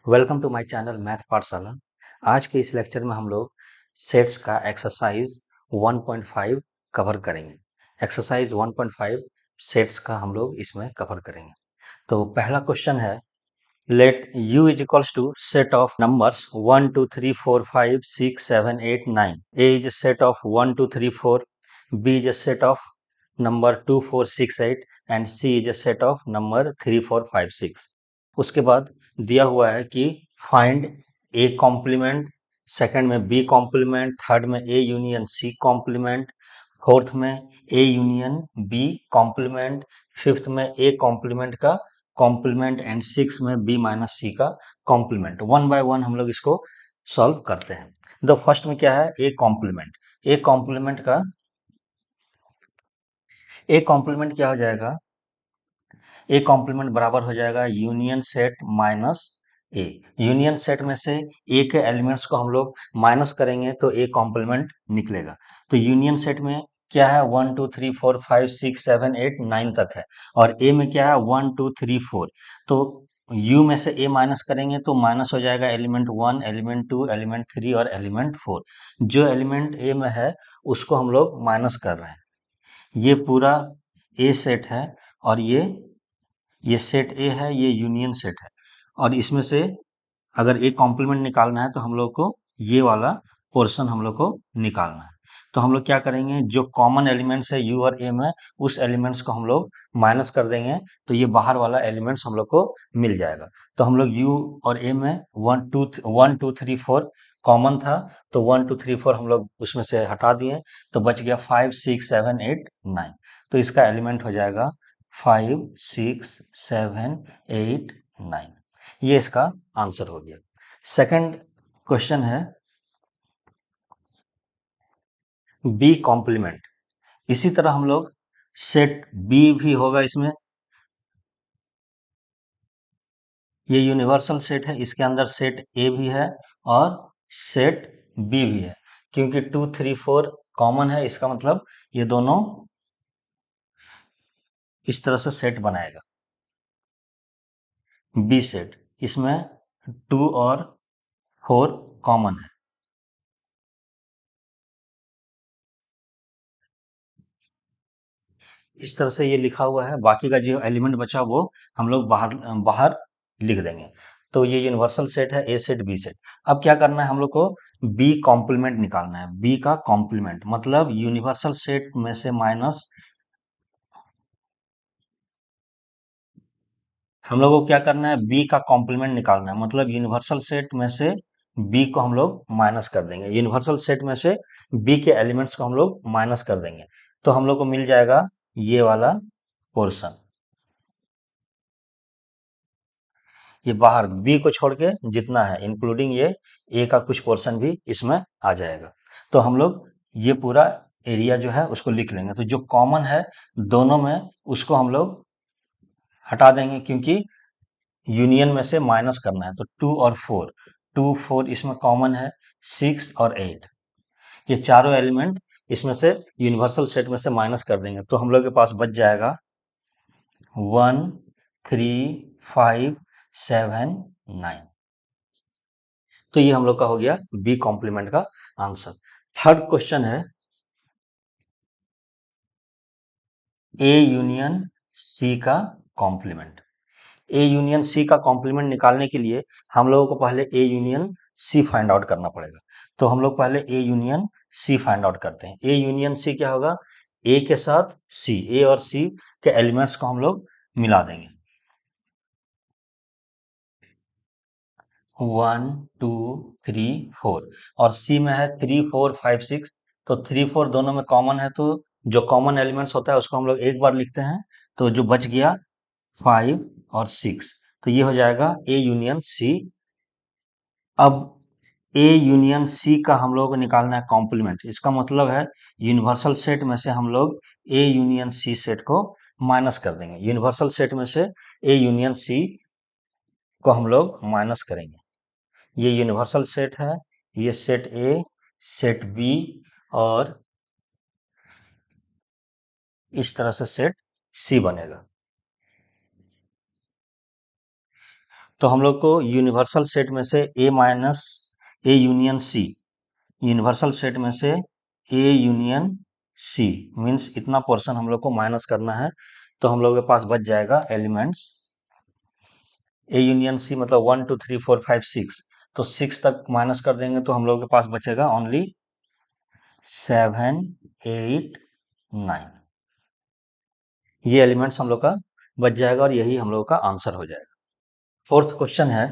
Welcome to my channel math Pathshala. आज के इस लेक्चर में हम लोग सेट्स का एक्सरसाइज 1.5 कवर करेंगे। एक्सरसाइज 1.5 सेट्स का हम लोग इसमें कवर करेंगे। तो पहला क्वेश्चन है, let u is equals to set of numbers 1 2 3 4 5 6 7 8 9। a is a set of 1 2 3 4, b is a set of number 2 4 6 8 and c is a set of number 3 4 5 6। उसके बाद दिया हुआ है कि फाइंड ए कॉम्प्लीमेंट, सेकंड में B complement, third में A union C complement, fourth में A union B complement, fifth में ए कॉम्प्लीमेंट का कॉम्प्लीमेंट एंड सिक्स में बी माइनस सी का कॉम्प्लीमेंट। वन बाय वन हम लोग इसको सॉल्व करते हैं। द फर्स्ट में क्या है, ए कॉम्प्लीमेंट। ए कॉम्प्लीमेंट का ए कॉम्प्लीमेंट क्या हो जाएगा, ए कॉम्प्लीमेंट बराबर हो जाएगा union set minus A. Union set में से ए के एलिमेंट्स को हम लोग माइनस करेंगे तो ए कॉम्प्लीमेंट निकलेगा। तो यूनियन सेट में क्या है, 1 2 3 4 5 6 7 8 9 तक है, और ए में क्या है 1 2 3 4। तो यू में से ए माइनस करेंगे तो माइनस हो जाएगा एलिमेंट 1, एलिमेंट 2, एलिमेंट 3 और एलिमेंट 4। जो एलिमेंट ए में है उसको हम लोग माइनस कर रहे हैं। ये पूरा ए सेट है और ये सेट ए है, ये यूनियन सेट है, और इसमें से अगर ए कॉम्प्लीमेंट निकालना है तो हम लोग को ये वाला पोर्शन हम लोग को निकालना है। तो हम लोग क्या करेंगे, जो कॉमन एलिमेंट्स है यू और ए में, उस एलिमेंट्स को हम लोग माइनस कर देंगे तो ये बाहर वाला एलिमेंट्स हम लोग को मिल जाएगा। तो हम लोग यू और ए में 1 2 3 4 कॉमन था, तो 1 2 3 4 हम लोग उसमें से हटा दिए, तो बच गया 5 6 7 8 9। तो इसका एलिमेंट हो जाएगा 5 6 7 8 9। ये इसका आंसर हो गया। सेकंड क्वेश्चन है बी कॉम्प्लीमेंट। इसी तरह हम लोग सेट बी भी होगा इसमें, ये यूनिवर्सल सेट है, इसके अंदर सेट ए भी है और सेट बी भी है। क्योंकि 2 3 4 कॉमन है, इसका मतलब ये दोनों इस तरह से सेट बनाएगा। बी सेट, इसमें 2 और 4 कॉमन है। इस तरह से ये लिखा हुआ है, बाकी का जो एलिमेंट बचा वो हम लोग बाहर बाहर लिख देंगे। तो ये यूनिवर्सल सेट है, ए सेट बी सेट। अब क्या करना है, हम लोग को बी कॉम्प्लीमेंट निकालना है। बी का कॉम्प्लीमेंट मतलब यूनिवर्सल सेट में से माइनस, हम लोग को क्या करना है, बी का कॉम्प्लीमेंट निकालना है। मतलब यूनिवर्सल सेट में से बी को हम लोग माइनस कर देंगे, यूनिवर्सल सेट में से बी के एलिमेंट्स को हम लोग माइनस कर देंगे, तो हम लोग को मिल जाएगा ये वाला पोर्शन। ये बाहर बी को छोड़ के जितना है इंक्लूडिंग ये ए का कुछ पोर्शन भी इसमें आ जाएगा। तो हम लोग ये पूरा एरिया जो है उसको लिख लेंगे। तो जो कॉमन है दोनों में उसको हम लोग हटा देंगे, क्योंकि यूनियन में से माइनस करना है। तो 2 और 4, 2 4 इसमें कॉमन है, 6 और 8, ये चारों एलिमेंट इसमें से यूनिवर्सल सेट में से माइनस कर देंगे, तो हम लोग के पास बच जाएगा 1 3 5 7 9। तो ये हम लोग का हो गया बी कॉम्प्लीमेंट का आंसर। थर्ड क्वेश्चन है ए यूनियन सी का कॉम्प्लीमेंट। ए यूनियन सी का कॉम्प्लीमेंट निकालने के लिए हम लोगों को पहले A union C find out करना पड़ेगा। तो हम लोग पहले A union C find out करते हैं। ए यूनियन सी क्या होगा, ए के साथ सी, ए और सी के एलिमेंट्स को हम लोग मिला देंगे। 1 2 3 4 और सी में है 3 4 5 6। तो 3 4 दोनों में कॉमन है, तो जो कॉमन एलिमेंट्स होता है उसको हम लोग एक बार लिखते हैं, तो जो बच गया 5 और 6। तो ये हो जाएगा ए यूनियन सी। अब ए यूनियन सी का हम लोग को निकालना है कॉम्प्लीमेंट। इसका मतलब है यूनिवर्सल सेट में से हम लोग ए यूनियन सी सेट को माइनस कर देंगे। यूनिवर्सल सेट में से ए यूनियन सी को हम लोग माइनस करेंगे। ये यूनिवर्सल सेट है, ये सेट ए, सेट बी और इस तरह से सेट सी बनेगा। तो हम लोग को यूनिवर्सल सेट में से A minus A union C, universal set में से ए यूनियन सी मीन्स इतना पोर्शन हम लोग को माइनस करना है। तो हम लोग के पास बच जाएगा एलिमेंट्स ए यूनियन सी मतलब 1 2 3 4 5 6, तो 6 तक माइनस कर देंगे तो हम लोग के पास बचेगा ओनली 7 8 9। ये एलिमेंट्स हम लोग का बच जाएगा और यही हम लोग का आंसर हो जाएगा। फोर्थ क्वेश्चन है,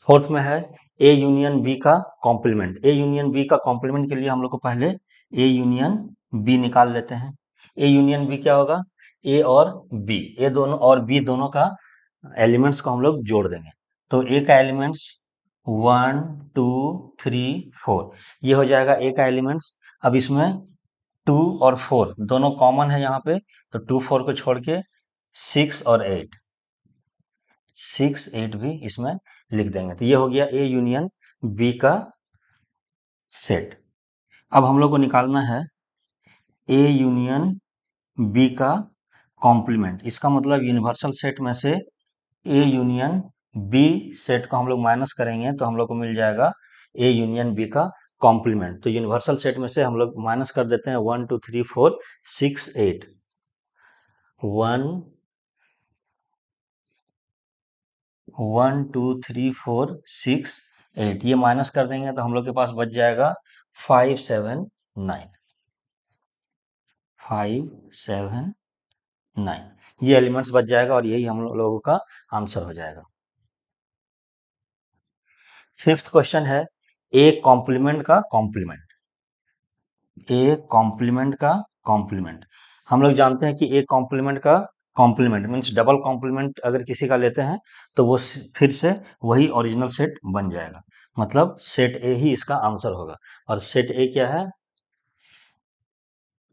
फोर्थ में है ए यूनियन बी का कॉम्प्लीमेंट। ए यूनियन बी का कॉम्प्लीमेंट के लिए हम लोग को पहले ए यूनियन बी निकाल लेते हैं। ए यूनियन बी क्या होगा, ए और बी, ए दोनों और बी दोनों का एलिमेंट्स को हम लोग जोड़ देंगे। तो ए का एलिमेंट्स 1 2 3 4 ये हो जाएगा ए का एलिमेंट्स। अब इसमें 2 और 4 दोनों कॉमन है यहाँ पे, तो 2 4 को छोड़ के 6 और 8, 6 8 भी इसमें लिख देंगे। तो ये हो गया ए यूनियन बी का सेट। अब हम लोग को निकालना है ए यूनियन बी का कॉम्प्लीमेंट। इसका मतलब यूनिवर्सल सेट में से ए यूनियन बी सेट को हम लोग माइनस करेंगे तो हम लोग को मिल जाएगा ए यूनियन बी का कॉम्प्लीमेंट। तो यूनिवर्सल सेट में से हम लोग माइनस कर देते हैं 1 2 3 4 6 8, 1 1 2 3 4 6 8, ये माइनस कर देंगे तो हम लोग के पास बच जाएगा 5 7 9, 5 7 9। ये एलिमेंट्स बच जाएगा और यही हम लोगों का आंसर हो जाएगा। फिफ्थ क्वेश्चन है ए कॉम्प्लीमेंट का कॉम्प्लीमेंट। ए कॉम्प्लीमेंट का कॉम्प्लीमेंट, हम लोग जानते हैं कि ए कॉम्प्लीमेंट का कॉम्प्लीमेंट मीन्स डबल कॉम्प्लीमेंट अगर किसी का लेते हैं तो वो फिर से वही ओरिजिनल सेट बन जाएगा, मतलब सेट ए ही इसका आंसर होगा। और सेट ए क्या है,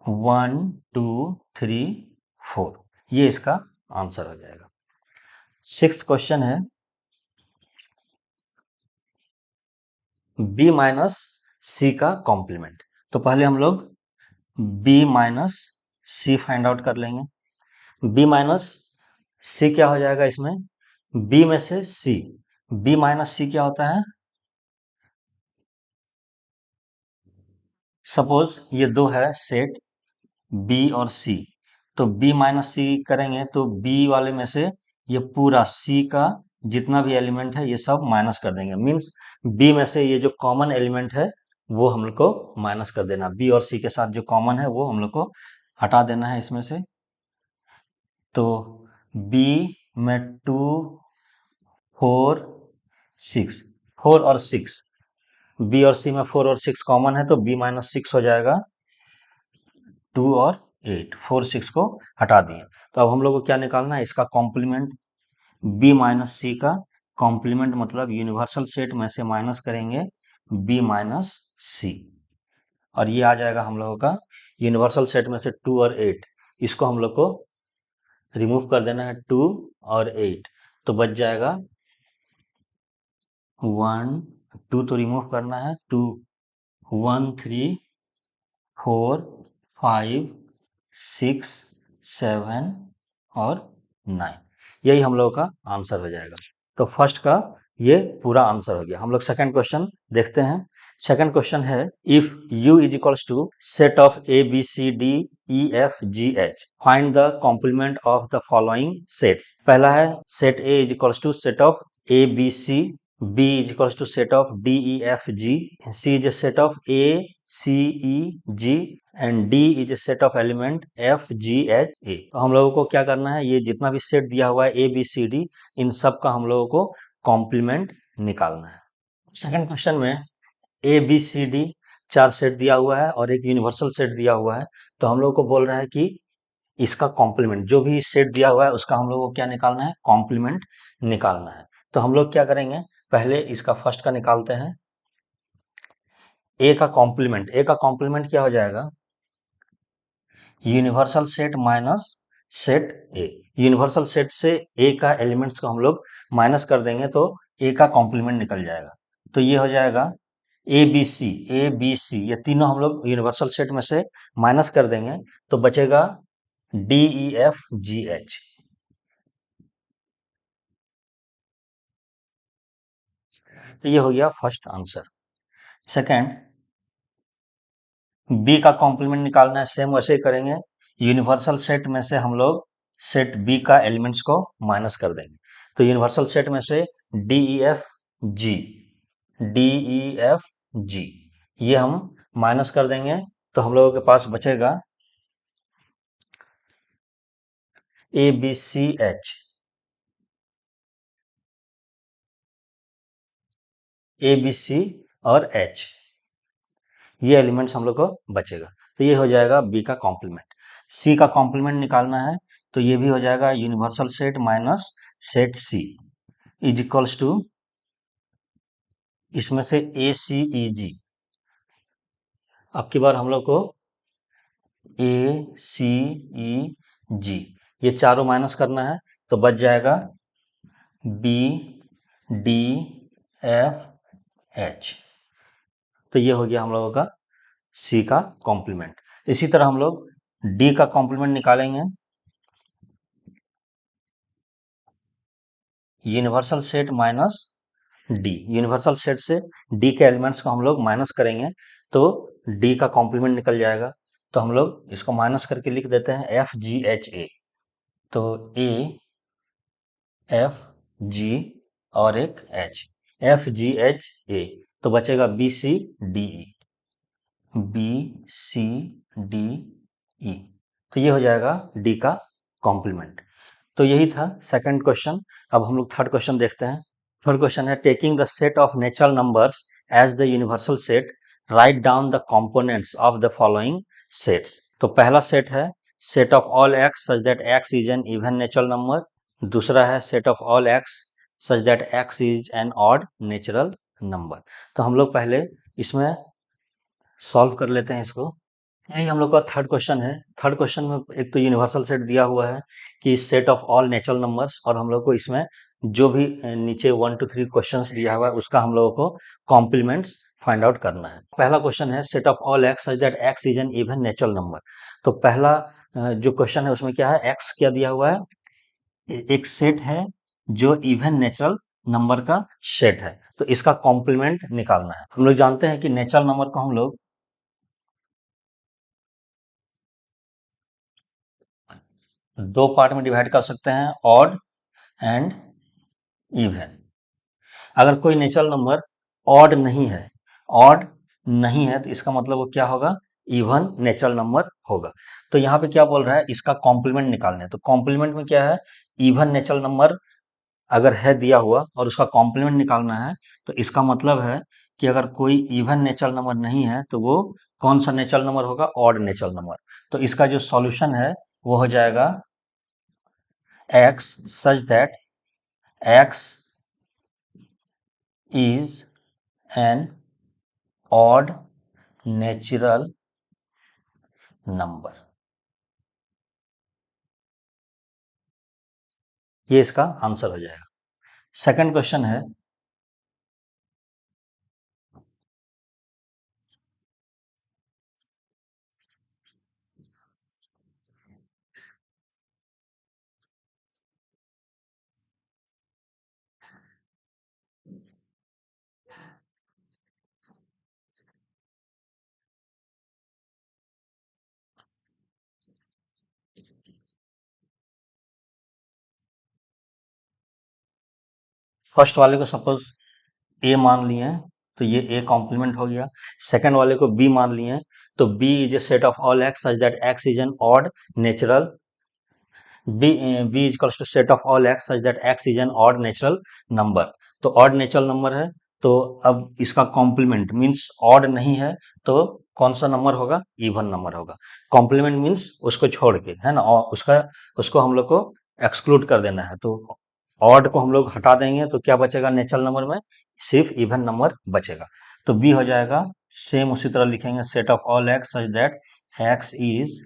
1 2 3 4, ये इसका आंसर हो जाएगा। सिक्स्थ क्वेश्चन है बी माइनस सी का कॉम्प्लीमेंट। तो पहले हम लोग बी माइनस सी फाइंड आउट कर लेंगे। बी माइनस सी क्या हो जाएगा, इसमें बी में से सी, बी माइनस सी क्या होता है, सपोज ये दो है सेट बी और सी, तो बी माइनस सी करेंगे तो बी वाले में से ये पूरा सी का जितना भी एलिमेंट है ये सब माइनस कर देंगे। मीन्स बी में से ये जो कॉमन एलिमेंट है वो हम लोग को माइनस कर देना, बी और सी के साथ जो कॉमन है वो हम लोग को हटा देना है इसमें से। तो बी में 2 4 6, 4 और 6, बी और सी में 4 और 6 कॉमन है तो बी माइनस 6 हो जाएगा, 2 और 8, 4 6 को हटा दिए। तो अब हम लोग को क्या निकालना है, इसका कॉम्प्लीमेंट। बी माइनस सी का कॉम्प्लीमेंट मतलब यूनिवर्सल सेट में से माइनस करेंगे बी माइनस सी, और ये आ जाएगा हम लोगों का यूनिवर्सल सेट में से 2 और 8, इसको हम लोग को रिमूव कर देना है 2 और 8, तो बच जाएगा 1 2 तो रिमूव करना है 2 1 3 4 5 6 7 और 9, यही हम लोगों का आंसर हो जाएगा। तो फर्स्ट का ये पूरा आंसर हो गया। हम लोग सेकंड क्वेश्चन देखते हैं। सेकंड क्वेश्चन है if u is equals to set of A B C D E F G H, find the complement of the following sets. पहला है set A is equals to set of A B C, B is equals to set of D, E, F, G, C is a set of A, C, E, G and D is a set of element F, G, H, A। तो हम लोगों को क्या करना है, ये जितना भी सेट दिया हुआ है A, B, C, D, इन सब का हम लोगों को कॉम्प्लीमेंट निकालना है। सेकंड क्वेश्चन में A, B, C, D 4 set दिया हुआ है और एक यूनिवर्सल सेट दिया हुआ है, तो हम लोग को बोल रहा है कि इसका कॉम्प्लीमेंट, जो भी सेट दिया हुआ है उसका हम लोग को क्या निकालना है, कॉम्प्लीमेंट निकालना है। तो हम लोग क्या करेंगे, पहले इसका फर्स्ट का निकालते हैं, ए का कॉम्प्लीमेंट। ए का कॉम्प्लीमेंट क्या हो जाएगा, यूनिवर्सल सेट माइनस सेट ए। यूनिवर्सल सेट से ए का एलिमेंट्स को हम लोग माइनस कर देंगे तो ए का कॉम्प्लीमेंट निकल जाएगा। तो ये हो जाएगा ए बी सी, ए बी सी ये तीनों हम लोग यूनिवर्सल सेट में से माइनस कर देंगे तो बचेगा D E F G H. तो ये हो गया फर्स्ट आंसर। सेकंड, बी का कॉम्प्लीमेंट निकालना है, सेम वैसे ही करेंगे। यूनिवर्सल सेट में से हम लोग सेट बी का एलिमेंट्स को माइनस कर देंगे। तो यूनिवर्सल सेट में से डी ई एफ जी, डी ई एफ जी ये हम माइनस कर देंगे, तो हम लोगों के पास बचेगा A B C H, A B C और एच, ये एलिमेंट्स हम लोग को बचेगा। तो ये हो जाएगा बी का कॉम्प्लीमेंट। सी का कॉम्प्लीमेंट निकालना है, तो ये भी हो जाएगा universal set minus set C is equals to, इसमें से ए सी ई जी, अब की बार हम लोग को ए सी ई जी ये चारों माइनस करना है, तो बच जाएगा बी डी एफ एच। तो ये हो गया हम लोगों का सी का कॉम्प्लीमेंट। इसी तरह हम लोग डी का कॉम्प्लीमेंट निकालेंगे। Universal set minus D, universal set से डी के एलिमेंट्स को हम लोग माइनस करेंगे, तो डी का कॉम्प्लीमेंट निकल जाएगा। तो हम लोग इसको माइनस करके लिख देते हैं एफ जी एच ए, तो ए एफ जी और एक H, F G H A, तो बचेगा B C D E, B C D E, तो ये हो जाएगा डी का कॉम्प्लीमेंट। तो यही था सेकंड क्वेश्चन। अब हम लोग थर्ड क्वेश्चन देखते हैं। थर्ड क्वेश्चन है, taking the set of natural numbers as the universal set, right down the components of the following sets. तो पहला सेट है set of all x such that x is an even natural number. दूसरा है set of all x such that x is an odd natural number. तो हम लोग पहले इसमें सॉल्व कर लेते हैं इसको। यही हम लोग का थर्ड क्वेश्चन है। थर्ड क्वेश्चन में एक तो यूनिवर्सल सेट दिया हुआ है कि set of all natural numbers, और हम लोग को इसमें जो भी नीचे 1 to 3 क्वेश्चंस दिया हुआ है उसका हम लोगों को कॉम्प्लीमेंट्स फाइंड आउट करना है। पहला क्वेश्चन है set of all x such that x is an even natural number. तो पहला जो क्वेश्चन है उसमें क्या है, एक्स क्या दिया हुआ है, एक सेट है जो इवन नेचुरल नंबर का सेट है, तो इसका कॉम्प्लीमेंट निकालना है। हम लोग जानते हैं कि नेचुरल नंबर को हम लोग दो पार्ट में डिवाइड कर सकते हैं, ऑड एंड इवन। अगर कोई नेचुरल नंबर ऑड नहीं है, ऑड नहीं है, तो इसका मतलब वो क्या होगा, इवन नेचुरल नंबर होगा। तो यहाँ पे क्या बोल रहा है, इसका कॉम्प्लीमेंट निकालने। तो कॉम्प्लीमेंट में क्या है, इवन नेचुरल नंबर अगर है दिया हुआ और उसका कॉम्प्लीमेंट निकालना है, तो इसका मतलब है कि अगर कोई इवन नेचुरल नंबर नहीं है तो वो कौन सा नेचुरल नंबर होगा, ऑड नेचुरल नंबर। तो इसका जो सॉल्यूशन है वो हो जाएगा x such that x is an odd natural number। ये इसका आंसर हो जाएगा। सेकंड क्वेश्चन है, फर्स्ट वाले को सपोज ए मान लिए हैं, तो ये ए कॉम्प्लीमेंट हो गया। सेकंड वाले को बी मान लिए हैं, तो B is a set of all x such that x is an odd natural, B is to set of all x such that x is an odd natural number. तो odd natural number है, तो अब इसका complement means odd नहीं है, तो कौन सा नंबर होगा, इवन नंबर होगा। कॉम्प्लीमेंट मीन्स उसको छोड़ के, है ना, और उसको हम लोग को एक्सक्लूड कर देना है। तो ऑड को हम लोग हटा देंगे, तो क्या बचेगा नेचुरल नंबर में, सिर्फ इवन नंबर बचेगा। तो बी हो जाएगा, सेम उसी तरह लिखेंगे, set of all x such that x is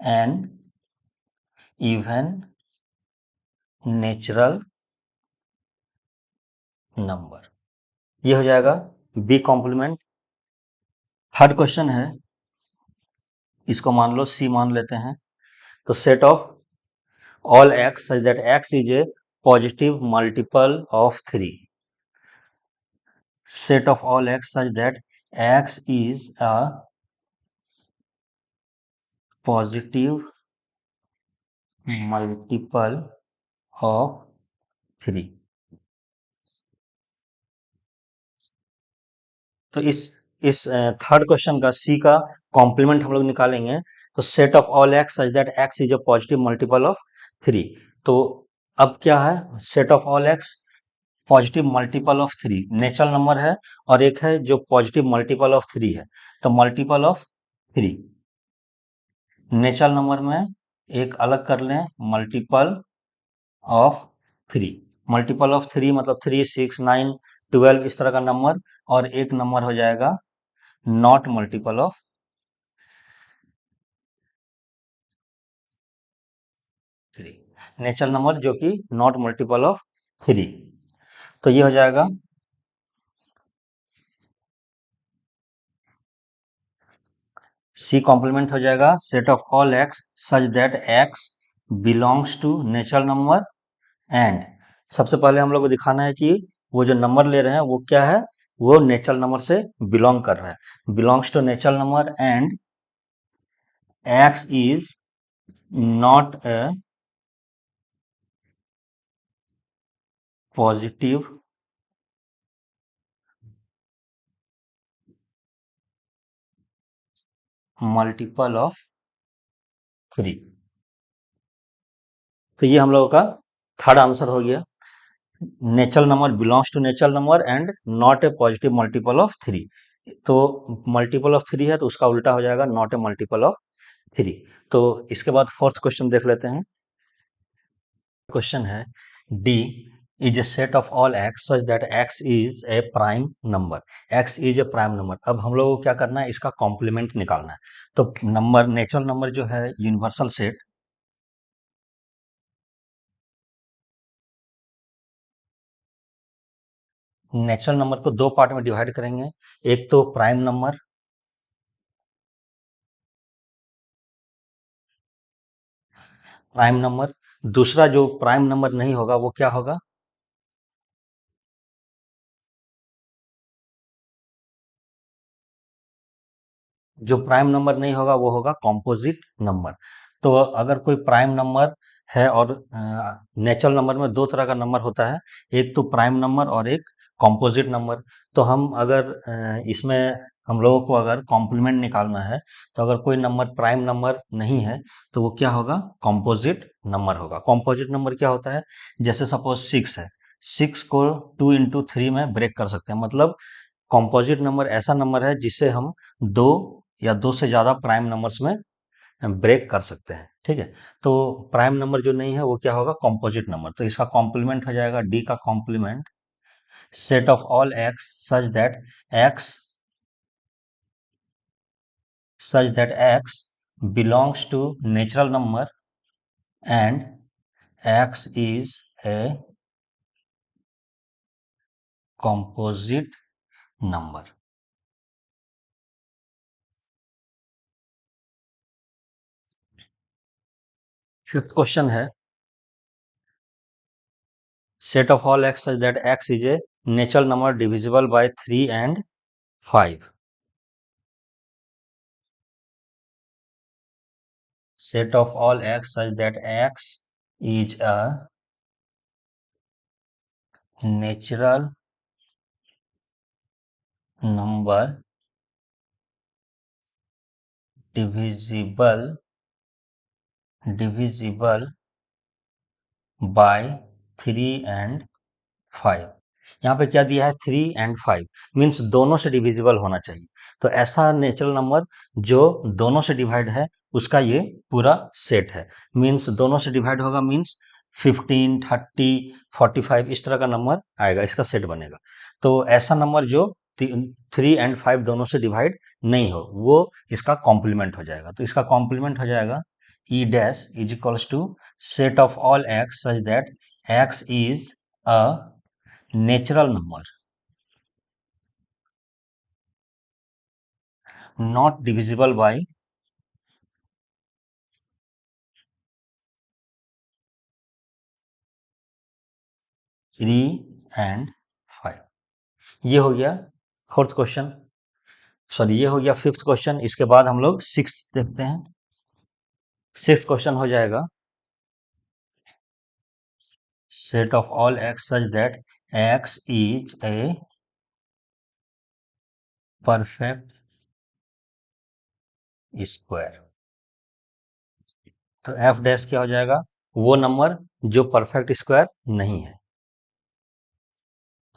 an even natural number. ये हो जाएगा बी कॉम्प्लीमेंट। थर्ड क्वेश्चन है, इसको मान लो सी मान लेते हैं। तो set of all x such that x is A positive multiple of 3। set of all x such that x is a positive multiple of 3। तो इस थर्ड क्वेश्चन का सी का कॉम्प्लीमेंट हम लोग निकालेंगे। तो set of all x such that x is a positive multiple of 3। तो अब क्या है, set of all x positive multiple of 3 natural number है, और एक है जो पॉजिटिव मल्टीपल ऑफ 3 है। तो मल्टीपल ऑफ 3 नेचुरल नंबर में एक अलग कर लें, मल्टीपल ऑफ 3। मल्टीपल ऑफ 3 मतलब 3, 6, 9, 12 इस तरह का नंबर, और एक नंबर हो जाएगा not multiple of 3, natural number जो कि नॉट मल्टीपल ऑफ 3। तो ये हो जाएगा सी कॉम्प्लीमेंट हो जाएगा set of all x such that x belongs to natural number and, सबसे पहले हम लोग को दिखाना है कि वो जो नंबर ले रहे हैं वो क्या है, वो नेचुरल नंबर से बिलोंग कर रहा है, belongs to natural number and x is not a positive multiple of 3। तो ये हम लोगों का थर्ड आंसर हो गया, natural number belongs to natural number and not a positive multiple of 3। तो मल्टीपल ऑफ 3 है तो उसका उल्टा हो जाएगा नॉट ए मल्टीपल ऑफ 3। तो इसके बाद फोर्थ क्वेश्चन देख लेते हैं। क्वेश्चन है D is a set of all x such that x is A prime number. X is A prime number. अब हम लोगों को क्या करना है, इसका कॉम्प्लीमेंट निकालना है। तो नंबर नेचुरल नंबर जो है यूनिवर्सल सेट, नेचुरल नंबर को दो पार्ट में डिवाइड करेंगे, एक तो प्राइम नंबर, दूसरा जो प्राइम नंबर नहीं होगा वो क्या होगा, जो प्राइम नंबर नहीं होगा वो होगा कॉम्पोजिट नंबर। तो अगर कोई प्राइम नंबर है, और नेचुरल नंबर में दो तरह का नंबर होता है, एक तो प्राइम नंबर और एक कॉम्पोजिट नंबर। तो हम अगर इसमें हम लोगों को अगर कॉम्प्लीमेंट निकालना है, तो अगर कोई नंबर प्राइम नंबर नहीं है तो वो क्या होगा, कॉम्पोजिट नंबर होगा। कॉम्पोजिट नंबर क्या होता है, जैसे सपोज 6 है, 6 को 2 into 3 में ब्रेक कर सकते हैं। मतलब कॉम्पोजिट नंबर ऐसा नंबर है जिसे हम दो या दो से ज्यादा प्राइम नंबर्स में ब्रेक कर सकते हैं। ठीक है, तो प्राइम नंबर जो नहीं है वो क्या होगा, कॉम्पोजिट नंबर। तो इसका कॉम्प्लीमेंट हो जाएगा डी का complement set of all x x such that x belongs to natural number and x is a composite number. Fifth question है set of all x such that x is a natural number divisible by 3 and 5। Set of all x such that x is a natural number divisible by 3 and 5। यहाँ पे क्या दिया है, 3 and 5 means दोनों से divisible होना चाहिए। तो ऐसा नेचुरल नंबर जो दोनों से डिवाइड है उसका ये पूरा सेट है। मीन्स दोनों से डिवाइड होगा मीन्स 15, 30, 45 इस तरह का नंबर आएगा, इसका सेट बनेगा। तो ऐसा नंबर जो 3 and 5 दोनों से डिवाइड नहीं हो वो इसका कॉम्प्लीमेंट हो जाएगा। तो इसका कॉम्प्लीमेंट हो जाएगा E dash is equals to set of all x such that x is a natural number not divisible by 3 and 5। ये हो गया फोर्थ क्वेश्चन, सॉरी ये हो गया फिफ्थ क्वेश्चन। इसके बाद हम लोग सिक्स देखते हैं। सिक्स क्वेश्चन हो जाएगा, set of all x such that x is a perfect square. तो एफ डैश क्या हो जाएगा, वो नंबर जो परफेक्ट स्क्वायर नहीं है।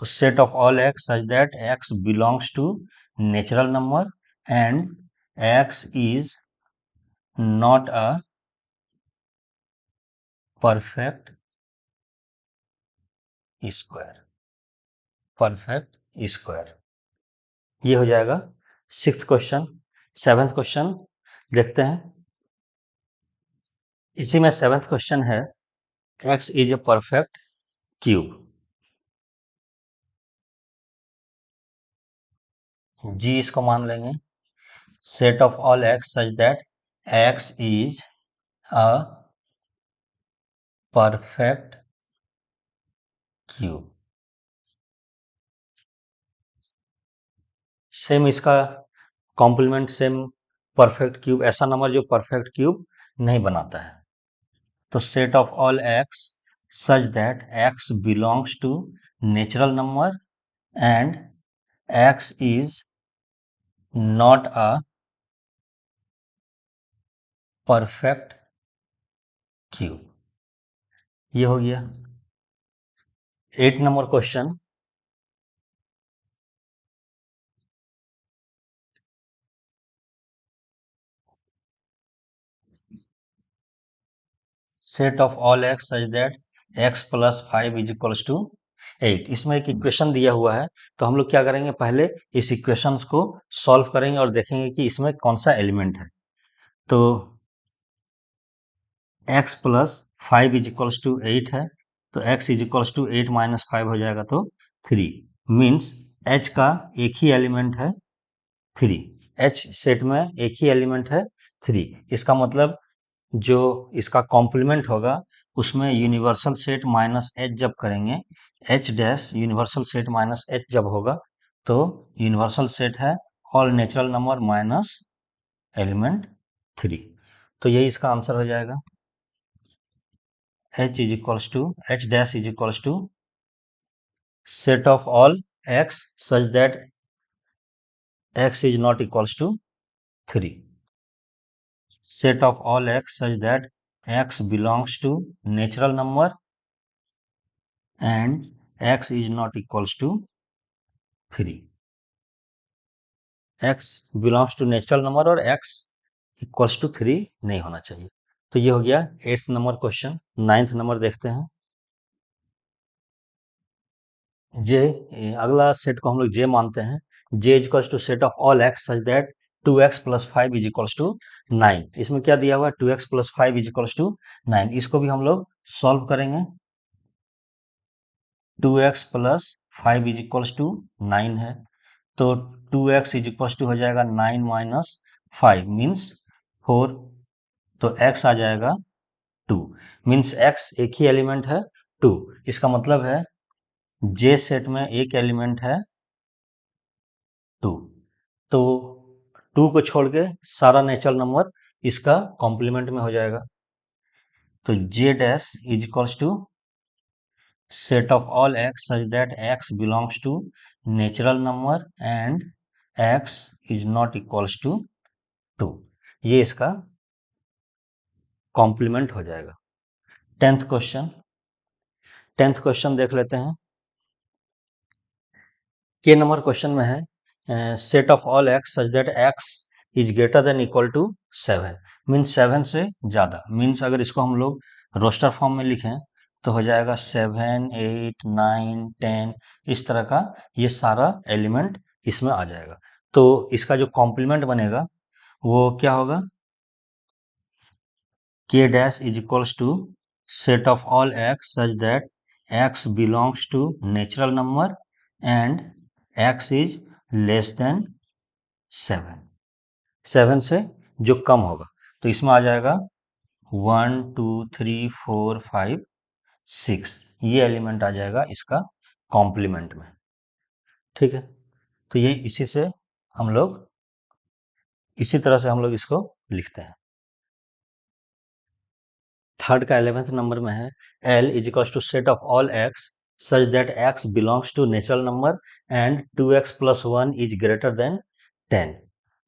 तो set of all x such that x belongs to natural number and x is not a perfect square, perfect square. ये हो जाएगा सिक्स्थ क्वेश्चन। सेवेंथ क्वेश्चन देखते हैं। इसी में सेवेंथ क्वेश्चन है, X is a perfect cube. G इसको मान लेंगे, set of all x such that x is a perfect cube. Same इसका कॉम्प्लीमेंट, सेम परफेक्ट क्यूब, ऐसा नंबर जो परफेक्ट क्यूब नहीं बनाता है। तो set of all x such that x belongs to natural number and x is not a perfect cube. ये हो गया 8 number question. Set of all x such that x plus 5 is equals to 8। इसमें एक equation दिया हुआ है, तो हम लोग क्या करेंगे, पहले इस इक्वेशन को सॉल्व करेंगे और देखेंगे कि इसमें कौन सा एलिमेंट है। तो x plus 5 is equals to 8 है, तो x is equals to 8 minus 5 हो जाएगा, तो 3 मीन्स h का एक ही एलिमेंट है 3। h सेट में एक ही एलिमेंट है 3। इसका मतलब जो इसका कॉम्प्लीमेंट होगा उसमें यूनिवर्सल सेट माइनस एच जब करेंगे, H dash universal set minus H जब होगा तो यूनिवर्सल सेट है all natural number minus element 3। तो यही इसका आंसर हो जाएगा। H is equals to, H dash is equals to set of all x such that x is not equals to 3। set of all x such that x belongs to natural number and x is not equals to 3। x belongs to natural number और x equals to 3 नहीं होना चाहिए। तो ये हो गया 8th number question. 9th number देखते हैं। जे, अगला सेट को हम लोग जे मानते हैं। J equals to set of all x such that 2x plus 5 is equals to 9। इसमें क्या दिया हुआ है, 2x plus 5 is equals to 9। इसको भी हम लोग सॉल्व करेंगे। 2x plus 5 is equals to 9 है, तो 2x इज इक्वल्स टू हो जाएगा 9 माइनस 5 मीन्स 4। तो x आ जाएगा 2 मीन्स x एक ही एलिमेंट है 2। इसका मतलब है जे सेट में एक एलिमेंट है 2। तो 2 को छोड़ के सारा नेचुरल नंबर इसका कॉम्प्लीमेंट में हो जाएगा। तो J dash is equals to set of all x such that x belongs to natural number and x is not equals to 2। ये इसका कॉम्प्लीमेंट हो जाएगा। 10th question. 10th क्वेश्चन देख लेते हैं। के नंबर क्वेश्चन में है set of all x such that x is greater than equal to 7 means 7 से ज्यादा। मीन्स अगर इसको हम लोग रोस्टर फॉर्म में लिखें तो हो जाएगा 7 8 9 10, इस तरह का ये सारा एलिमेंट इसमें आ जाएगा। तो इसका जो कॉम्प्लीमेंट बनेगा वो क्या होगा, k dash is equals to set of all x such that x belongs to natural number and x is less than 7। 7 से जो कम होगा, तो इसमें आ जाएगा 1 2 3 4 5 6, ये एलिमेंट आ जाएगा इसका कॉम्प्लीमेंट में। ठीक है, तो ये इसी तरह से हम लोग इसको लिखते हैं। थर्ड का 11th नंबर में है L is equal to set of all x such that x belongs to natural number and 2x plus 1 is greater than 10।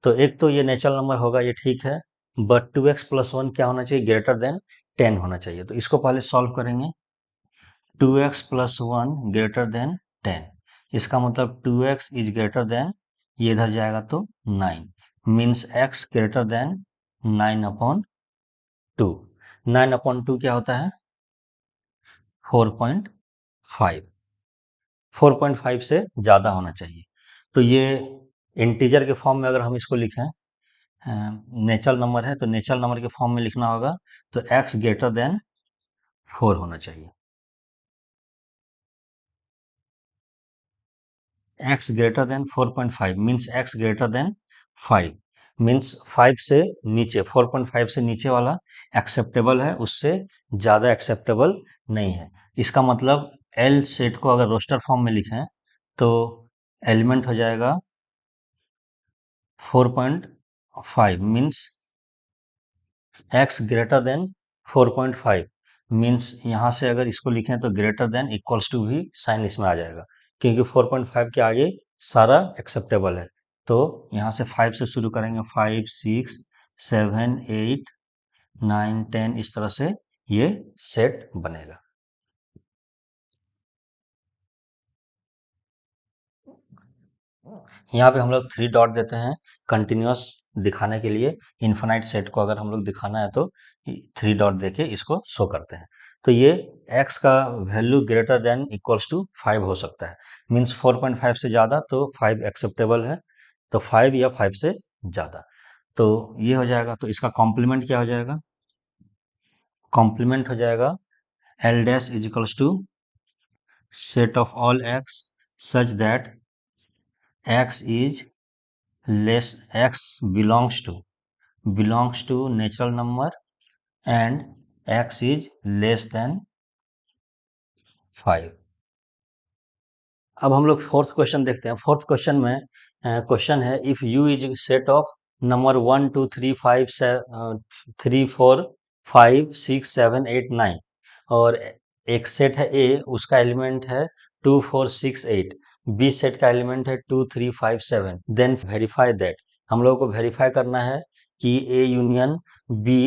तो एक तो ये नेचुरल नंबर होगा, ये ठीक है, बट 2x प्लस 1 क्या होना चाहिए? ग्रेटर देन 10 होना चाहिए। तो इसको पहले सॉल्व करेंगे। 2x प्लस 1 ग्रेटर देन 10, इसका मतलब 2x इज ग्रेटर देन, ये इधर जाएगा तो 9, मीन्स x ग्रेटर देन 9/2। 9/2 क्या होता है? 4.5। 4.5 से ज़्यादा होना चाहिए। तो ये इंटीजर के फॉर्म में अगर हम इसको लिखें, नेचुरल नंबर है तो नेचुरल नंबर के फॉर्म में लिखना होगा, तो x ग्रेटर देन 4 होना चाहिए। x greater than 4.5 means x greater than 5, means 5 से नीचे, 4.5 से नीचे वाला एक्सेप्टेबल है, उससे ज़्यादा एक्सेप्टेबल नहीं है। इसका मतलब L सेट को अगर रोस्टर फॉर्म में लिखें तो एलिमेंट हो जाएगा 4.5 means x greater than 4.5, means यहाँ से अगर इसको लिखें तो ग्रेटर देन इक्वल्स टू भी साइन इसमें आ जाएगा, क्योंकि 4.5 के आगे सारा एक्सेप्टेबल है। तो यहाँ से 5 से शुरू करेंगे, 5 6 7 8 9 10, इस तरह से ये सेट बनेगा। यहाँ पे हम लोग 3 डॉट देते हैं कंटिन्यूअस दिखाने के लिए। इन्फिनाइट सेट को अगर हम लोग दिखाना है तो 3 डॉट देके इसको शो करते हैं। तो ये x का value greater than equals to 5 हो सकता है, मीन्स 4.5 से ज़्यादा तो 5 एक्सेप्टेबल है, तो 5 या 5 से ज़्यादा। तो ये हो जाएगा, तो इसका कॉम्प्लीमेंट क्या हो जाएगा? कॉम्प्लीमेंट हो जाएगा L dash is equals to set of all x such that x is less, x belongs to natural number and x is less than 5। अब हम लोग फोर्थ क्वेश्चन देखते हैं। फोर्थ क्वेश्चन में क्वेश्चन है if u is set of number 1 2 3 5 3 4 5 6 7 8 9, और एक set है A, उसका एलिमेंट है 2 4 6 8, B सेट का एलिमेंट है 2 3 5 7, देन वेरीफाई दैट। हम लोगों को वेरीफाई करना है कि A union B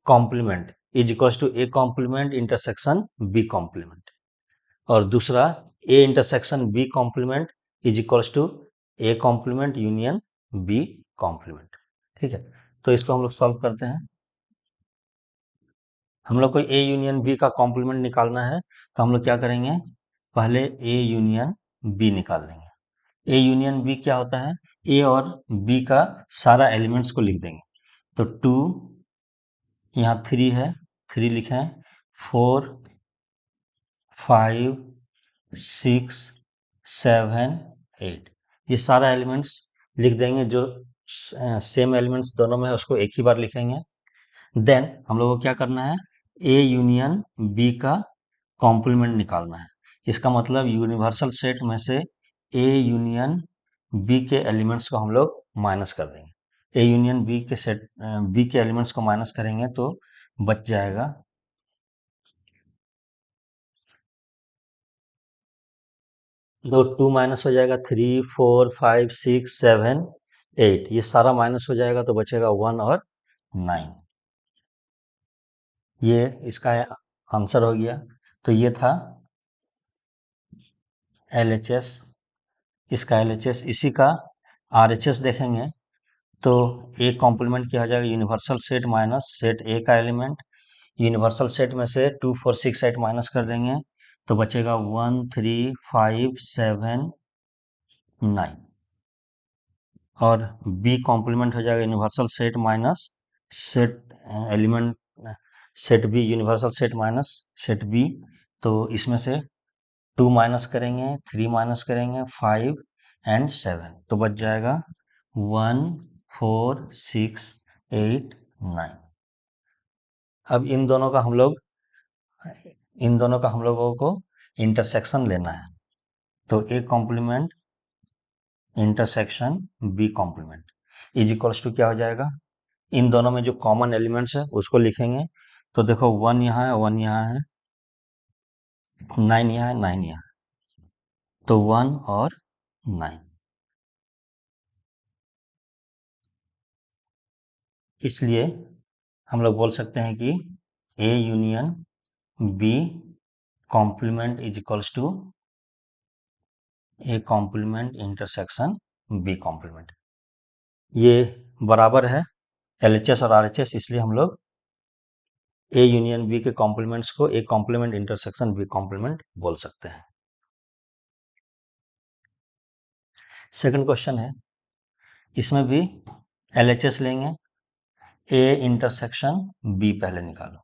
complement is equals to A complement intersection B complement, और दूसरा A intersection B complement is equals to A complement union B complement. ठीक है, तो इसको हम लोग सॉल्व करते हैं। हम लोग को A यूनियन B का कॉम्प्लीमेंट निकालना है, तो हम लोग क्या करेंगे? पहले A यूनियन B निकाल लेंगे। A यूनियन B क्या होता है? A और B का सारा एलिमेंट्स को लिख देंगे। तो 2, यहाँ 3 है, 3 लिखें, 4 5 6 7 8, ये सारा एलिमेंट्स लिख देंगे। जो सेम एलिमेंट्स दोनों में है उसको एक ही बार लिखेंगे। देन हम लोग को क्या करना है? ए यूनियन बी का कॉम्प्लीमेंट निकालना है। इसका मतलब यूनिवर्सल सेट में से ए यूनियन बी के एलिमेंट्स को हम लोग माइनस कर देंगे। ए यूनियन बी के सेट बी के एलिमेंट्स को माइनस करेंगे तो बच जाएगा, तो 2 माइनस हो जाएगा 3 4 5 6 7 8, ये सारा माइनस हो जाएगा तो बचेगा 1 और 9। ये इसका आंसर हो गया। तो ये था LHS, इसका LHS। इसी का RHS देखेंगे तो ए कॉम्प्लीमेंट क्या हो जाएगा? यूनिवर्सल सेट माइनस सेट ए का एलिमेंट। यूनिवर्सल सेट में से 2 4 6 8 माइनस कर देंगे तो बचेगा 1 3 5 7 9, और बी कॉम्प्लीमेंट हो जाएगा universal set minus set element, set B, universal set minus set B. तो इसमें से 2 माइनस करेंगे, 3 माइनस करेंगे, 5 एंड 7, तो बच जाएगा 1 4 6 8 9। अब इन दोनों का हम लोगों को इंटरसेक्शन लेना है। तो A complement intersection B complement is equals to क्या हो जाएगा, इन दोनों में जो कॉमन एलिमेंट्स है उसको लिखेंगे। तो देखो 1 यहाँ है, 1 यहाँ है, 9 यहाँ है, 9 यहाँ है, तो 1 और 9। इसलिए हम लोग बोल सकते हैं कि A union B complement is equals to A complement intersection B complement. ये बराबर है एलएचएस और आरएचएस, इसलिए हम लोग ए यूनियन बी के कॉम्प्लीमेंट्स को A complement intersection B complement बोल सकते हैं। सेकंड क्वेश्चन है, इसमें भी एलएचएस लेंगे, ए इंटरसेक्शन बी पहले निकालो।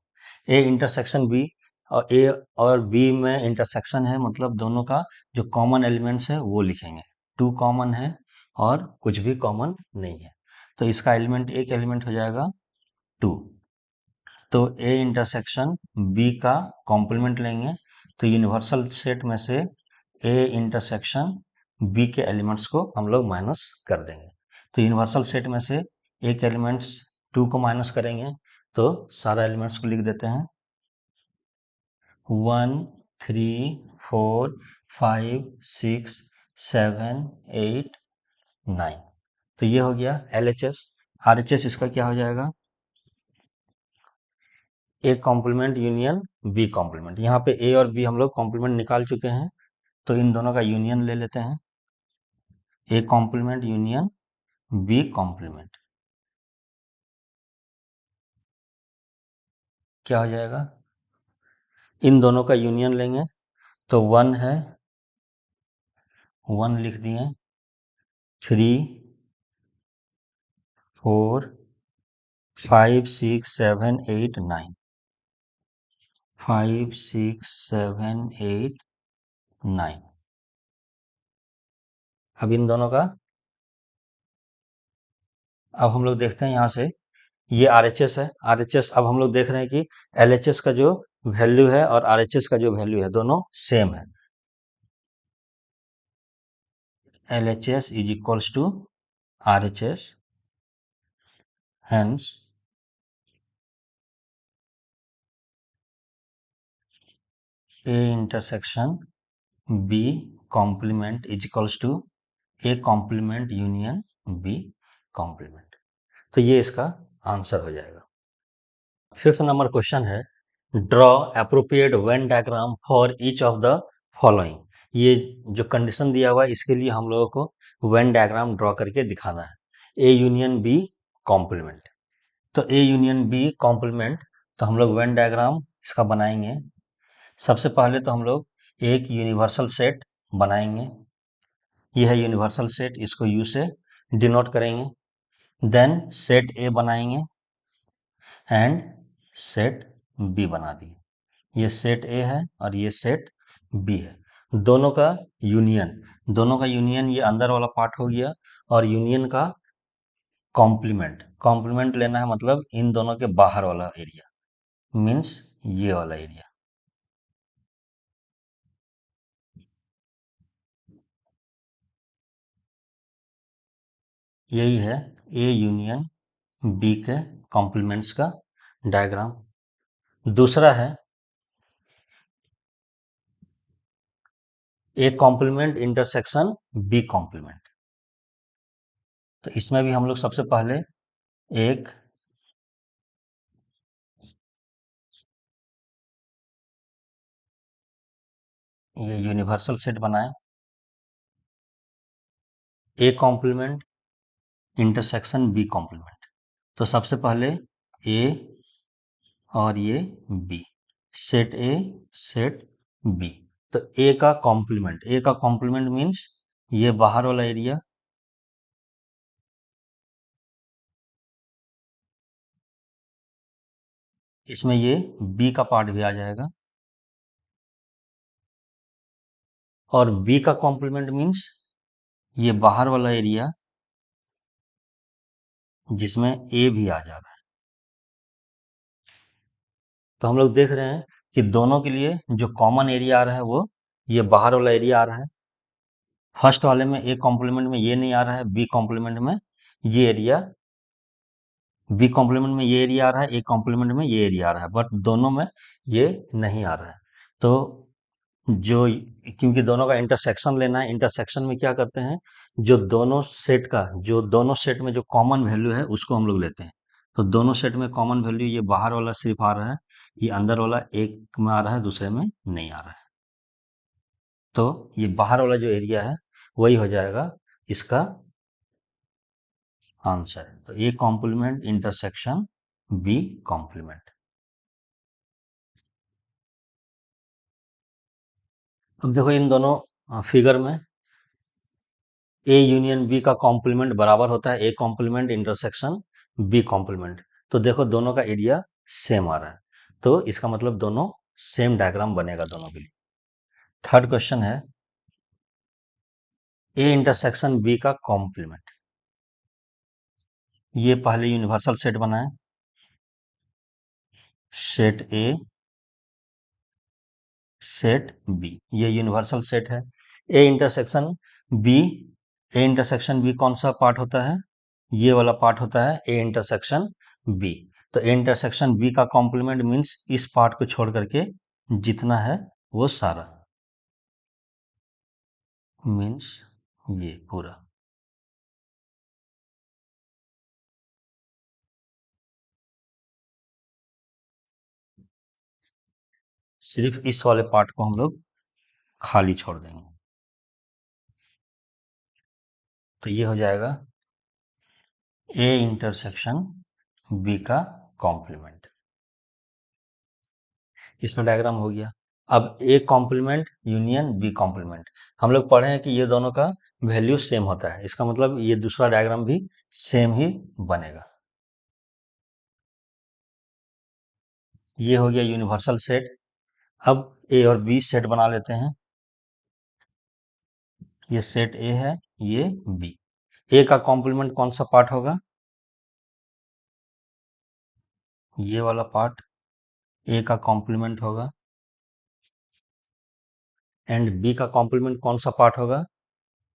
ए इंटरसेक्शन बी और ए और बी में इंटरसेक्शन है, मतलब दोनों का जो कॉमन एलिमेंट्स है वो लिखेंगे। 2 कॉमन है और कुछ भी कॉमन नहीं है, तो इसका एलिमेंट एक एलिमेंट हो जाएगा 2। तो ए इंटरसेक्शन बी का कॉम्प्लीमेंट लेंगे, तो यूनिवर्सल सेट में से ए इंटरसेक्शन बी के एलिमेंट्स को हम लोग माइनस कर देंगे। तो यूनिवर्सल सेट में से एक एलिमेंट्स 2 को माइनस करेंगे, तो सारा एलिमेंट्स को लिख देते हैं 1 3 4 5 6 7 8 9। तो ये हो गया एलएचएस। आरएचएस इसका क्या हो जाएगा, A complement union B complement. यहाँ पे ए और बी हम लोग कॉम्प्लीमेंट निकाल चुके हैं, तो इन दोनों का यूनियन ले लेते हैं, A complement union B complement. क्या हो जाएगा, इन दोनों का यूनियन लेंगे, तो 1 है, 1 लिख दिए, 3 4 5 6 7 8 9, 5 6 7 8 9। अब इन दोनों का, अब हम लोग देखते हैं यहाँ से, ये आरएचएस है, आरएचएस अब हम लोग देख रहे हैं कि एलएचएस का जो वैल्यू है और आरएचएस का जो वैल्यू है दोनों सेम है। LHS is equals to RHS, hence A intersection B complement is equals to A complement union B complement। तो ये इसका आंसर हो जाएगा। फिफ्थ नंबर क्वेश्चन है, draw appropriate Venn diagram for each of the following. ये जो condition दिया हुआ है इसके लिए हम लोगों को वेन डायग्राम ड्रॉ करके दिखाना है। ए यूनियन बी कॉम्प्लीमेंट, तो ए यूनियन बी कॉम्प्लीमेंट, तो हम लोग वेन डायग्राम इसका बनाएंगे। सबसे पहले तो हम लोग एक यूनिवर्सल सेट बनाएंगे, यह है यूनिवर्सल सेट, इसको यू से डिनोट करेंगे। देन सेट ए बनाएंगे एंड सेट बी बना दिए। ये सेट ए है और ये सेट बी है, दोनों का यूनियन, दोनों का यूनियन ये अंदर वाला पार्ट हो गया, और यूनियन का कॉम्प्लीमेंट, कॉम्प्लीमेंट लेना है मतलब इन दोनों के बाहर वाला एरिया, मीन्स ये वाला एरिया। यही है ए यूनियन बी के कॉम्प्लीमेंट्स का डायग्राम। दूसरा है A complement intersection B complement. तो इसमें भी हम लोग सबसे पहले एक ये यूनिवर्सल सेट बनाए, A complement intersection B complement. तो सबसे पहले ए और ये B, set A set B. तो ए का कॉम्प्लीमेंट, ए का कॉम्प्लीमेंट मीन्स ये बाहर वाला एरिया, इसमें ये बी का पार्ट भी आ जाएगा, और बी का कॉम्प्लीमेंट मीन्स ये बाहर वाला एरिया जिसमें ए भी आ जा रहा है। तो हम लोग देख रहे हैं कि दोनों के लिए जो कॉमन एरिया आ रहा है वो ये बाहर वाला एरिया आ रहा है, फर्स्ट वाले में ए कॉम्प्लीमेंट में ये नहीं आ रहा है, बी कॉम्प्लीमेंट में ये एरिया, बी कॉम्प्लीमेंट में ये एरिया आ रहा है, ए कॉम्प्लीमेंट में ये एरिया आ रहा है, बट दोनों में ये नहीं आ रहा है। तो जो, क्योंकि दोनों का इंटरसेक्शन लेना है, इंटरसेक्शन में क्या करते हैं, जो दोनों सेट में जो कॉमन वैल्यू है उसको हम लोग लेते हैं। तो दोनों सेट में कॉमन वैल्यू, ये बाहर वाला सिर्फ आ रहा है, ये अंदर वाला एक में आ रहा है, दूसरे में नहीं आ रहा है। तो ये बाहर वाला जो एरिया है वही हो जाएगा इसका आंसर। तो A complement intersection B complement. अब देखो इन दोनों फिगर में ए यूनियन बी का कॉम्प्लीमेंट बराबर होता है A complement intersection B complement. तो देखो दोनों का एरिया सेम आ रहा है, तो इसका मतलब दोनों सेम डायग्राम बनेगा दोनों के लिए। थर्ड क्वेश्चन है ए इंटरसेक्शन बी का कॉम्प्लीमेंट। ये पहले यूनिवर्सल सेट बनाए, सेट ए सेट बी, ये यूनिवर्सल सेट है। A intersection B, A intersection B कौन सा पार्ट होता है, ये वाला पार्ट होता है ए इंटरसेक्शन बी। तो ए इंटरसेक्शन बी का कॉम्प्लीमेंट मीन्स इस पार्ट को छोड़ करके जितना है वो सारा, मीन्स ये पूरा। सिर्फ इस वाले पार्ट को हम लोग खाली छोड़ देंगे, तो ये हो जाएगा ए इंटरसेक्शन बी का कॉम्प्लीमेंट। इसमें डायग्राम हो गया। अब A complement union B complement, हम लोग पढ़े हैं कि ये दोनों का वैल्यू सेम होता है, इसका मतलब ये दूसरा डायग्राम भी सेम ही बनेगा। ये हो गया यूनिवर्सल सेट। अब ए और बी सेट बना लेते हैं। ये सेट ए है, ये बी। ए का कॉम्प्लीमेंट कौन सा पार्ट होगा, ये वाला पार्ट ए का कॉम्प्लीमेंट होगा। एंड बी का कॉम्प्लीमेंट कौन सा पार्ट होगा,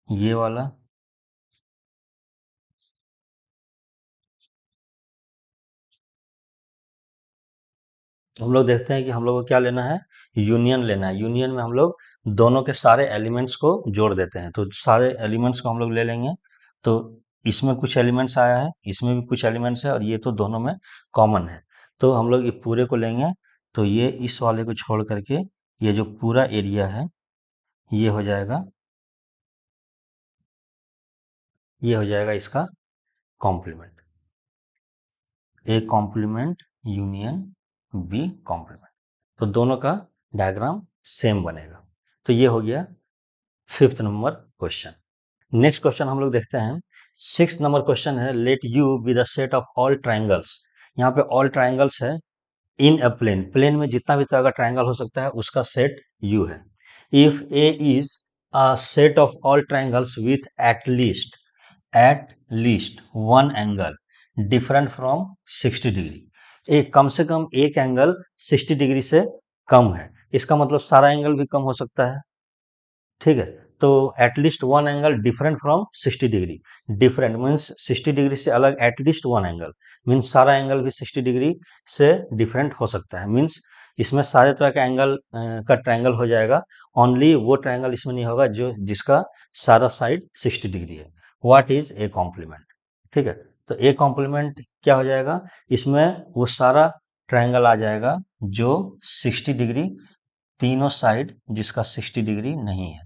ये वाला। तो हम लोग देखते हैं कि हम लोग को क्या लेना है, यूनियन लेना है। यूनियन में हम लोग दोनों के सारे एलिमेंट्स को जोड़ देते हैं, तो सारे एलिमेंट्स को हम लोग ले लेंगे। तो इसमें कुछ एलिमेंट्स आया है, इसमें भी कुछ एलिमेंट्स है, और ये तो दोनों में कॉमन है। तो हम लोग ये पूरे को लेंगे, तो ये इस वाले को छोड़ करके ये जो पूरा एरिया है ये हो जाएगा, ये हो जाएगा इसका complement. A complement union B complement, तो दोनों का डायग्राम सेम बनेगा। तो ये हो गया fifth number question. Next question हम लोग देखते हैं। सिक्स नंबर क्वेश्चन है, let you be the set of all triangles. यहाँ पे ऑल ट्राइंगल्स है इन अ प्लेन, प्लेन में जितना भी तरह का ट्राइंगल हो सकता है उसका सेट यू है। If A is a set of all triangles with at least one angle different from 60 degree. एक कम से कम एक एंगल 60 डिग्री से कम है, इसका मतलब सारा एंगल भी कम हो सकता है, ठीक है। तो at least one angle different from 60 degree, different means 60 degree से अलग, एटलीस्ट वन एंगल मीन्स सारा एंगल भी 60 डिग्री से डिफरेंट हो सकता है, मीन्स इसमें सारे तरह का एंगल का ट्रायंगल हो जाएगा। ओनली वो ट्रायंगल इसमें नहीं होगा जो जिसका सारा साइड 60 डिग्री है। व्हाट इज ए कॉम्प्लीमेंट, ठीक है। तो ए कॉम्प्लीमेंट क्या हो जाएगा, इसमें वो सारा ट्रायंगल आ जाएगा जो 60 डिग्री, तीनों साइड जिसका 60 डिग्री नहीं है।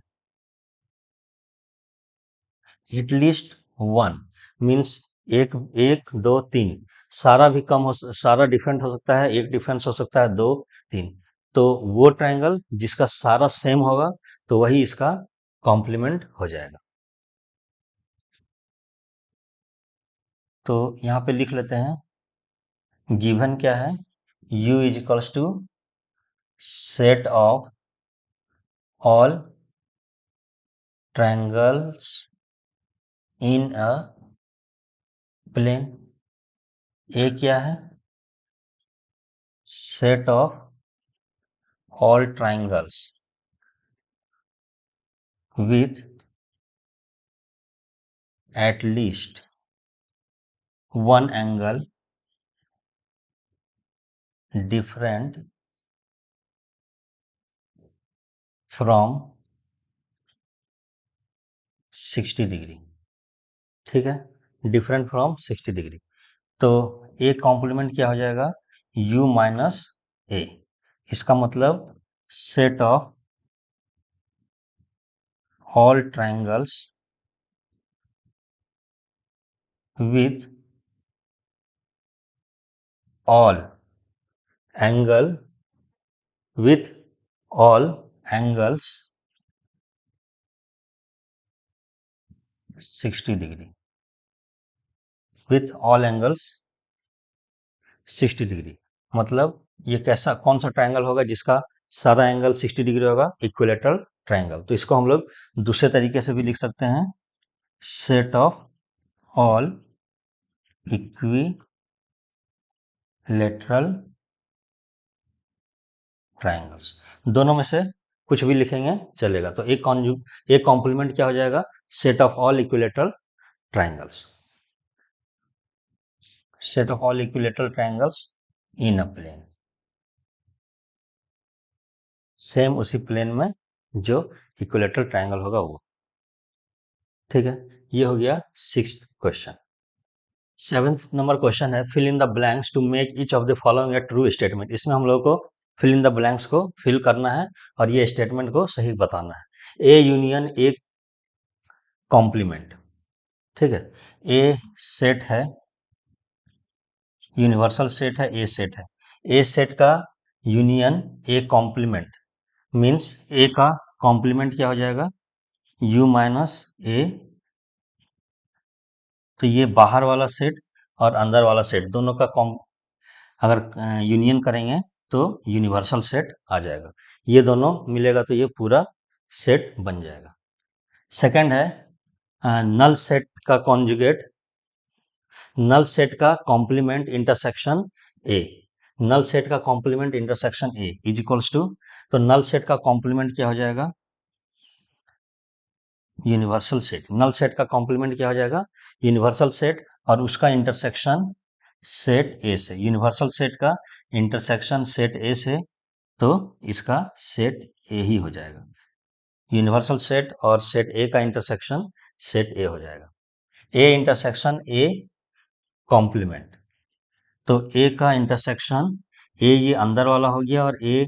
एटलीस्ट वन मीन्स एक, एक दो तीन, सारा भी कम हो, सारा डिफरेंट हो सकता है, एक डिफरेंस हो सकता है, दो तीन। तो वो ट्रायंगल जिसका सारा सेम होगा तो वही इसका कॉम्प्लीमेंट हो जाएगा। तो यहाँ पे लिख लेते हैं, गिवन क्या है, u is equals to set of all triangles in a plane. A क्या है, set of all triangles with at least one angle different from 60 degree. ठीक है, डिफरेंट फ्रॉम 60 डिग्री। तो ए कॉम्प्लीमेंट क्या हो जाएगा, u माइनस ए। इसका मतलब set of all triangles with all angle with all angles 60 degree, with all angles 60 degree. मतलब ये कैसा कौन सा ट्रायंगल होगा जिसका सारा एंगल 60 डिग्री होगा, इक्विलेटरल ट्रायंगल। तो इसको हम लोग दूसरे तरीके से भी लिख सकते हैं, set of all equilateral triangles. दोनों में से कुछ भी लिखेंगे चलेगा। तो एक कॉम्प्लीमेंट क्या हो जाएगा, set of all equilateral triangles, set of all equilateral triangles in a plane, same उसी प्लेन में जो इक्विलेटरल ट्रायंगल होगा वो। ठीक है, ये हो गया 6th question. 7th number question है, fill in the blanks to make each of the following a true statement. इसमें हम लोग को फिल इन द ब्लैंक्स को फिल करना है और ये स्टेटमेंट को सही बताना है। A union A complement. ठीक है, ए सेट है, यूनिवर्सल सेट है, ए सेट है। ए सेट का union A complement means A का कॉम्प्लीमेंट क्या हो जाएगा, u माइनस ए। तो ये बाहर वाला सेट और अंदर वाला सेट दोनों का अगर यूनियन करेंगे तो यूनिवर्सल सेट आ जाएगा। ये दोनों मिलेगा तो ये पूरा सेट बन जाएगा। सेकंड है नल सेट का कॉन्जुगेट, नल सेट का complement intersection A, null set का complement intersection A is equals to, तो नल सेट का कॉम्प्लीमेंट क्या हो जाएगा, यूनिवर्सल सेट। नल सेट का कॉम्प्लीमेंट क्या हो जाएगा, यूनिवर्सल सेट और उसका इंटरसेक्शन सेट ए से। यूनिवर्सल सेट का इंटरसेक्शन सेट ए से, तो इसका सेट ए ही हो जाएगा। यूनिवर्सल सेट और सेट ए का इंटरसेक्शन सेट ए हो जाएगा। ए इंटरसेक्शन ए कॉम्प्लीमेंट, तो ए का इंटरसेक्शन ए ये अंदर वाला हो गया और ए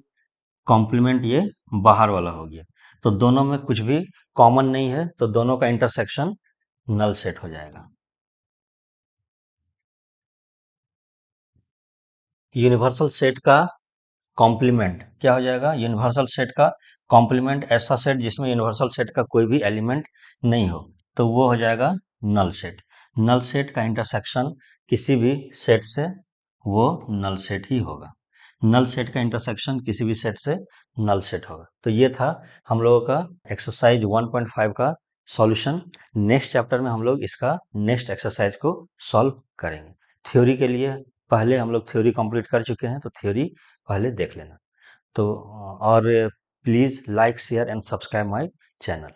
कॉम्प्लीमेंट ये बाहर वाला हो गया। तो दोनों में कुछ भी कॉमन नहीं है, तो दोनों का इंटरसेक्शन नल सेट हो जाएगा। यूनिवर्सल सेट का कॉम्प्लीमेंट क्या हो जाएगा, यूनिवर्सल सेट का कॉम्प्लीमेंट ऐसा सेट जिसमें यूनिवर्सल सेट का कोई भी एलिमेंट नहीं हो, तो वो हो जाएगा नल सेट। नल सेट का इंटरसेक्शन किसी भी सेट से वो नल सेट ही होगा। नल सेट का इंटरसेक्शन किसी भी सेट से नल सेट होगा। तो ये था हम लोगों का एक्सरसाइज 1.5 का सॉल्यूशन। नेक्स्ट चैप्टर में हम लोग इसका नेक्स्ट एक्सरसाइज को सॉल्व करेंगे। थ्योरी के लिए पहले हम लोग थ्योरी कंप्लीट कर चुके हैं, तो थ्योरी पहले देख लेना। तो और please like share and subscribe my channel.